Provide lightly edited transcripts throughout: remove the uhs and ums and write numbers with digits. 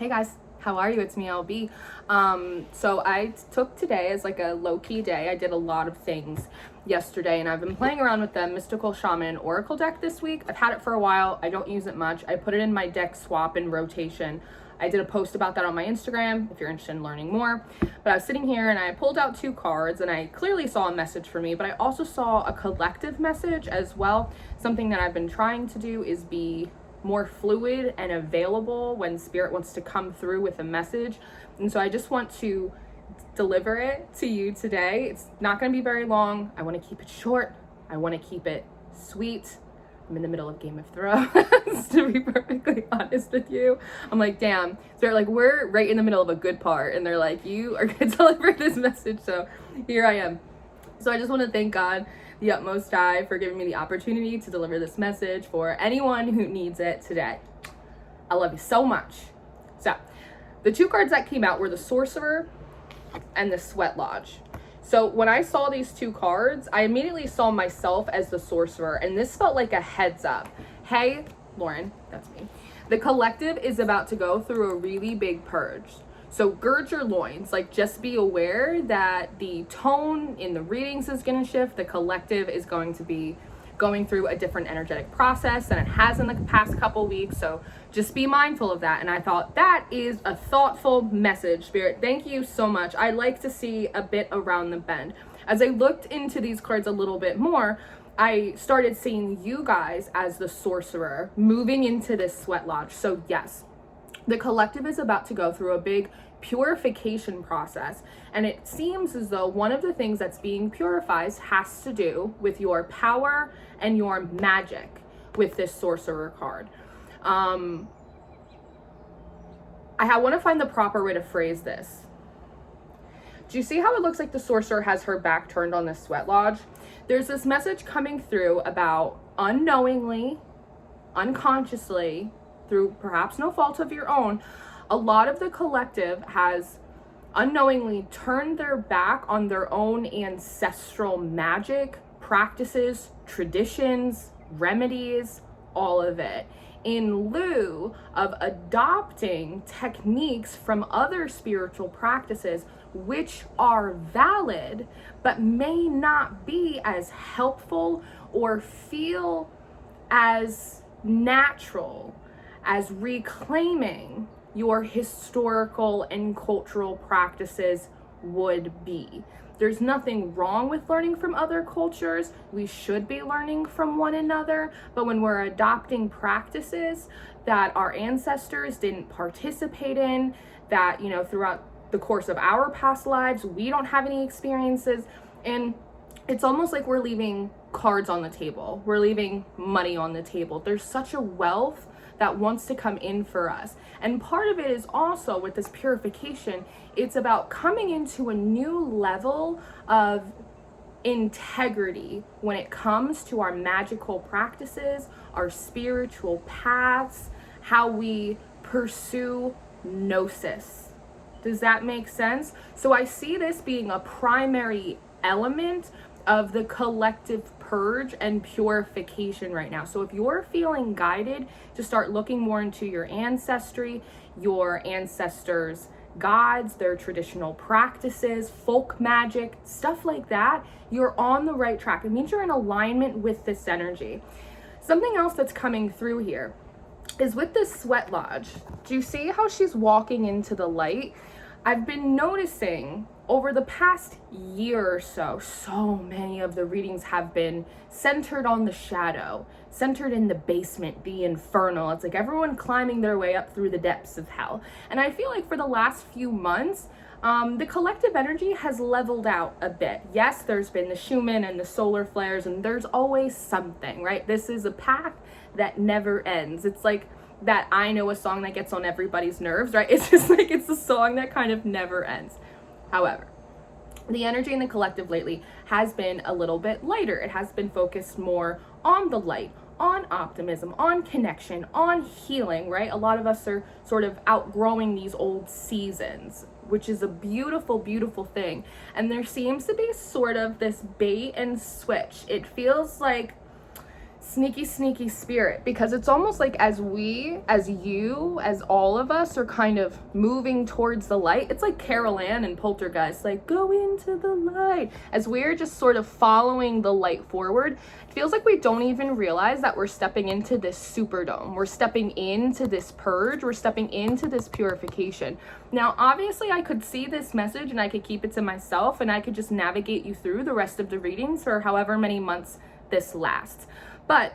Hey guys, how are you? It's me, LB. So I took today as like a low-key day. I did a lot of things yesterday and I've been playing around with the Mystical Shaman Oracle deck this week. I've had it for a while. I don't use it much. I put it in my deck swap and rotation. I did a post about that on my Instagram if you're interested in learning more. But I was sitting here and I pulled out two cards and I clearly saw a message for me, but I also saw a collective message as well. Something that I've been trying to do is be more fluid and available when spirit wants to come through with a message. And so I just want to deliver it to you today. It's not going to be very long. I want to keep it short. I want to keep it sweet. I'm in the middle of Game of Thrones, to be perfectly honest with you. I'm like, damn. So they're like, we're right in the middle of a good part. And they're like, you are going to deliver this message. So here I am. So I just want to thank God, the utmost high, for giving me the opportunity to deliver this message for anyone who needs it today. I love you so much. So the two cards that came out were the Sorcerer and the Sweat Lodge. So when I saw these two cards, I immediately saw myself as the Sorcerer, and this felt like a heads up. Hey, Lauren, that's me. The collective is about to go through a really big purge. So gird your loins, like just be aware that the tone in the readings is going to shift. The collective is going to be going through a different energetic process than it has in the past couple weeks. So just be mindful of that. And I thought that is a thoughtful message, Spirit. Thank you so much. I like to see a bit around the bend. As I looked into these cards a little bit more, I started seeing you guys as the Sorcerer moving into this Sweat Lodge. So yes, the collective is about to go through a big purification process, and it seems as though one of the things that's being purified has to do with your power and your magic with this Sorcerer card. I want to find the proper way to phrase this. Do you see how it looks like the Sorcerer has her back turned on the Sweat Lodge? There's this message coming through about unknowingly, unconsciously, through perhaps no fault of your own, a lot of the collective has unknowingly turned their back on their own ancestral magic, practices, traditions, remedies, all of it, in lieu of adopting techniques from other spiritual practices which are valid but may not be as helpful or feel as natural as reclaiming your historical and cultural practices would be. There's nothing wrong with learning from other cultures. We should be learning from one another. But when we're adopting practices that our ancestors didn't participate in, that, throughout the course of our past lives, we don't have any experiences, and it's almost like we're leaving cards on the table. We're leaving money on the table. There's such a wealth that wants to come in for us. And part of it is also with this purification, it's about coming into a new level of integrity when it comes to our magical practices, our spiritual paths, how we pursue gnosis. Does that make sense? So I see this being a primary element of the collective purge and purification right now. So if you're feeling guided to start looking more into your ancestry, your ancestors' gods, their traditional practices, folk magic, stuff like that, you're on the right track. It means you're in alignment with this energy. Something else that's coming through here is with this Sweat Lodge. Do you see how she's walking into the light? I've been noticing over the past year or so many of the readings have been centered on the shadow, centered in the basement, the infernal. It's like everyone climbing their way up through the depths of hell. And I feel like for the last few months, the collective energy has leveled out a bit. Yes, there's been the Schumann and the solar flares, and there's always something, right? This is a path that never ends. It's like that I Know a Song that gets on everybody's nerves, right? It's just like it's a song that kind of never ends. However, the energy in the collective lately has been a little bit lighter. It has been focused more on the light, on optimism, on connection, on healing, right? A lot of us are sort of outgrowing these old seasons, which is a beautiful, beautiful thing. And there seems to be sort of this bait and switch. It feels like sneaky, sneaky spirit, because it's almost like as all of us are kind of moving towards the light, it's like Carol Ann and Poltergeist, like, go into the light. As we're just sort of following the light forward, it feels like we don't even realize that we're stepping into this superdome. We're stepping into this purge. We're stepping into this purification. Now, obviously, I could see this message and I could keep it to myself and I could just navigate you through the rest of the readings for however many months this lasts. But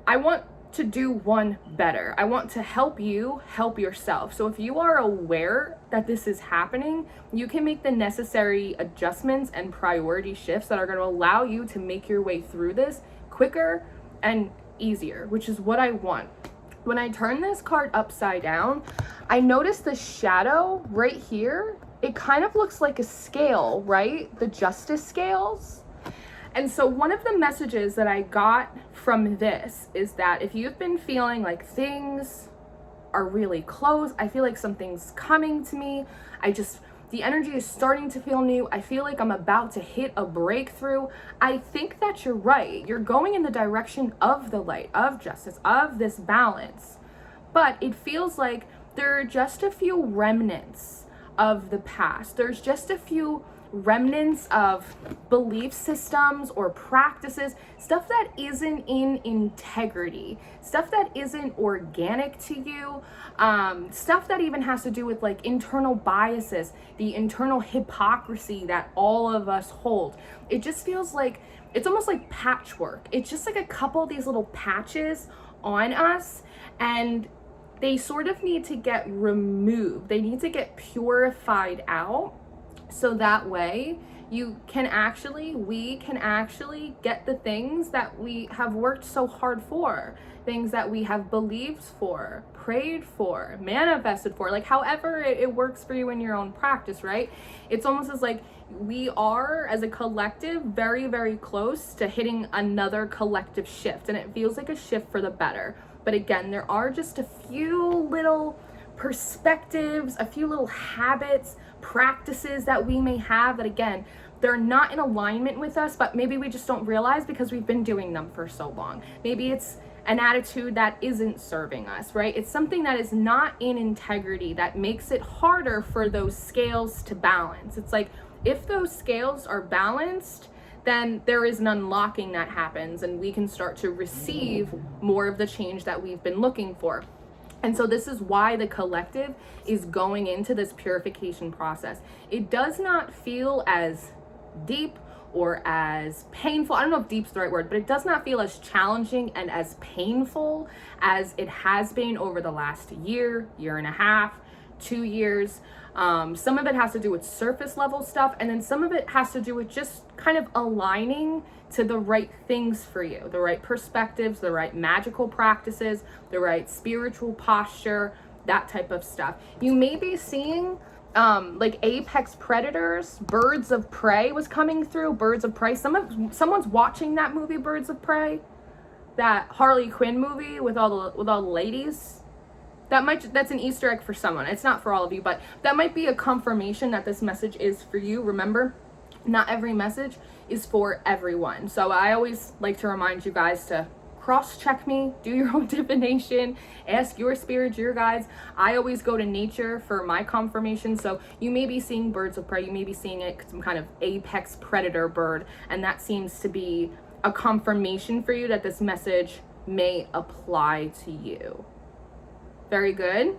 I want to do one better. I want to help you help yourself. So if you are aware that this is happening, you can make the necessary adjustments and priority shifts that are going to allow you to make your way through this quicker and easier, which is what I want. When I turn this card upside down, I notice the shadow right here. It kind of looks like a scale, right? The justice scales. And so one of the messages that I got from this is that if you've been feeling like things are really close, I feel like something's coming to me, the energy is starting to feel new, I feel like I'm about to hit a breakthrough, I think that you're right. You're going in the direction of the light, of justice, of this balance. But it feels like there are just a few remnants of the past. There's just a few remnants of belief systems or practices, stuff that isn't in integrity, stuff that isn't organic to you, stuff that even has to do with like internal biases, the internal hypocrisy that all of us hold. It just feels like it's almost like patchwork. It's just like a couple of these little patches on us, and they sort of need to get removed. They need to get purified out. So that way we can actually get the things that we have worked so hard for, things that we have believed for, prayed for, manifested for, like however it works for you in your own practice, right? It's almost as like we are, as a collective, very, very close to hitting another collective shift, and it feels like a shift for the better. But again, there are just a few little perspectives, a few little habits, practices that we may have that, again, they're not in alignment with us, but maybe we just don't realize because we've been doing them for so long. Maybe it's an attitude that isn't serving us, right? It's something that is not in integrity that makes it harder for those scales to balance. It's like if those scales are balanced, then there is an unlocking that happens and we can start to receive more of the change that we've been looking for. And so this is why the collective is going into this purification process. It does not feel as deep or as painful. I don't know if deep's the right word, but it does not feel as challenging and as painful as it has been over the last year, year and a half, 2 years. Some of it has to do with surface level stuff, and then some of it has to do with just kind of aligning to the right things for you, the right perspectives, the right magical practices, the right spiritual posture, that type of stuff. You may be seeing like apex predators, birds of prey was coming through, birds of prey. Someone's watching that movie, Birds of Prey, that Harley Quinn movie with all the ladies. That's an Easter egg for someone. It's not for all of you, but that might be a confirmation that this message is for you. Remember, not every message is for everyone. So I always like to remind you guys to cross-check me, do your own divination, ask your spirits, your guides. I always go to nature for my confirmation. So you may be seeing birds of prey, you may be seeing some kind of apex predator bird, and that seems to be a confirmation for you that this message may apply to you. Very good.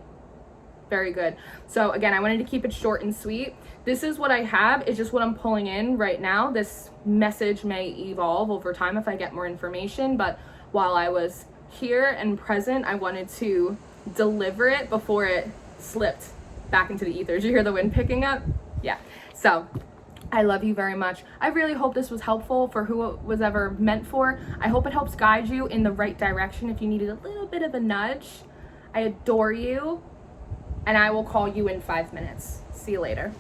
Very good. So again, I wanted to keep it short and sweet. This is what I have. It's just what I'm pulling in right now. This message may evolve over time if I get more information, but while I was here and present, I wanted to deliver it before it slipped back into the ether. Did you hear the wind picking up? Yeah. So I love you very much. I really hope this was helpful for who it was ever meant for. I hope it helps guide you in the right direction if you needed a little bit of a nudge. I adore you, and I will call you in 5 minutes. See you later.